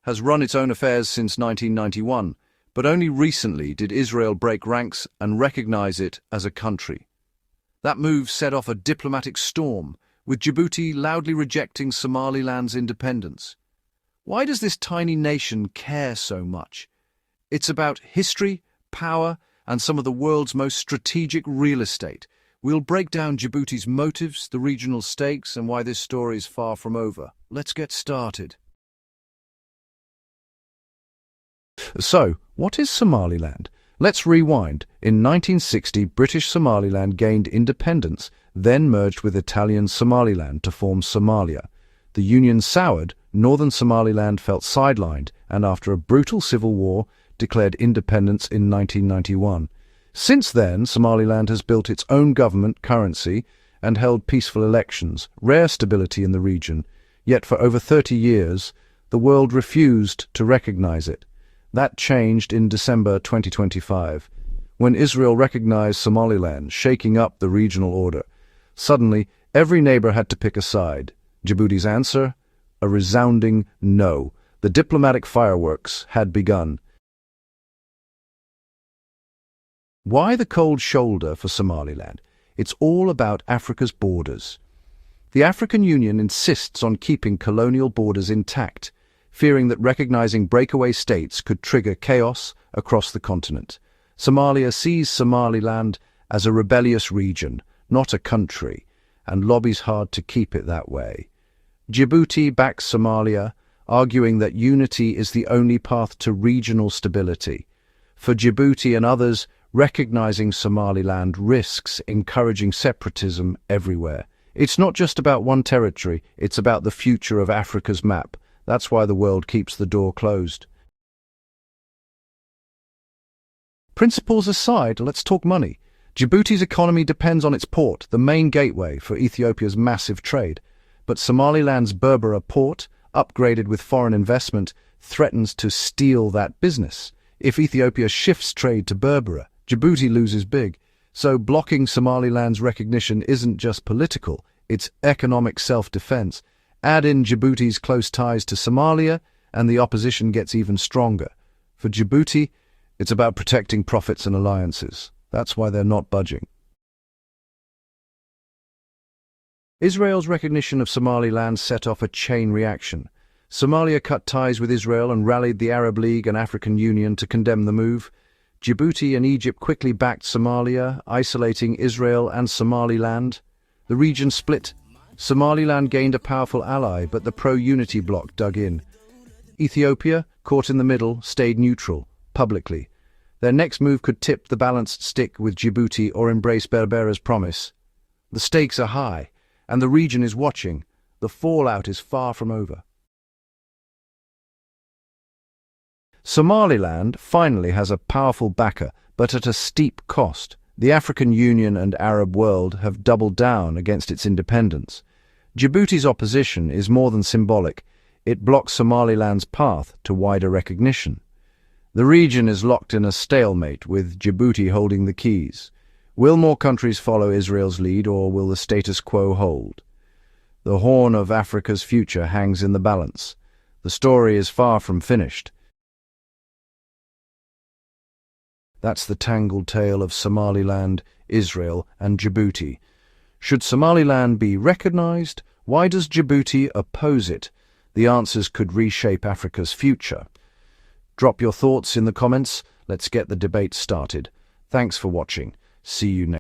has run its own affairs since 1991, but only recently did Israel break ranks and recognize it as a country. That move set off a diplomatic storm, with Djibouti loudly rejecting Somaliland's independence. Why does this tiny nation care so much? It's about history, power, and some of the world's most strategic real estate. We'll break down Djibouti's motives, the regional stakes, and why this story is far from over. Let's get started. So, what is Somaliland? Let's rewind. In 1960, British Somaliland gained independence, then merged with Italian Somaliland to form Somalia. The union soured, northern Somaliland felt sidelined, and after a brutal civil war, declared independence in 1991. Since then, Somaliland has built its own government, currency, and held peaceful elections, rare stability in the region. Yet for over 30 years, the world refused to recognize it. That changed in December 2025, when Israel recognized Somaliland, shaking up the regional order. Suddenly, every neighbor had to pick a side. Djibouti's answer? A resounding no. The diplomatic fireworks had begun. Why the cold shoulder for Somaliland? It's all about Africa's borders. The African Union insists on keeping colonial borders intact, fearing that recognizing breakaway states could trigger chaos across the continent. Somalia sees Somaliland as a rebellious region, not a country, and lobbies hard to keep it that way. Djibouti backs Somalia, arguing that unity is the only path to regional stability. For Djibouti and others, recognizing Somaliland risks encouraging separatism everywhere. It's not just about one territory, it's about the future of Africa's map. That's why the world keeps the door closed. Principles aside, let's talk money. Djibouti's economy depends on its port, the main gateway for Ethiopia's massive trade. But Somaliland's Berbera port, upgraded with foreign investment, threatens to steal that business. If Ethiopia shifts trade to Berbera, Djibouti loses big. So blocking Somaliland's recognition isn't just political, it's economic self-defense. Add in Djibouti's close ties to Somalia, and the opposition gets even stronger. For Djibouti, it's about protecting profits and alliances. That's why they're not budging. Israel's recognition of Somaliland set off a chain reaction. Somalia cut ties with Israel and rallied the Arab League and African Union to condemn the move. Djibouti and Egypt quickly backed Somalia, isolating Israel and Somaliland. The region split. Somaliland gained a powerful ally, but the pro-unity bloc dug in. Ethiopia, caught in the middle, stayed neutral, publicly. Their next move could tip the balanced stick with Djibouti or embrace Berbera's promise. The stakes are high, and the region is watching. The fallout is far from over. Somaliland finally has a powerful backer, but at a steep cost. The African Union and Arab world have doubled down against its independence. Djibouti's opposition is more than symbolic. It blocks Somaliland's path to wider recognition. The region is locked in a stalemate, with Djibouti holding the keys. Will more countries follow Israel's lead, or will the status quo hold? The horn of Africa's future hangs in the balance. The story is far from finished. That's the tangled tale of Somaliland, Israel, and Djibouti. Should Somaliland be recognized? Why does Djibouti oppose it? The answers could reshape Africa's future. Drop your thoughts in the comments. Let's get the debate started. Thanks for watching. See you next.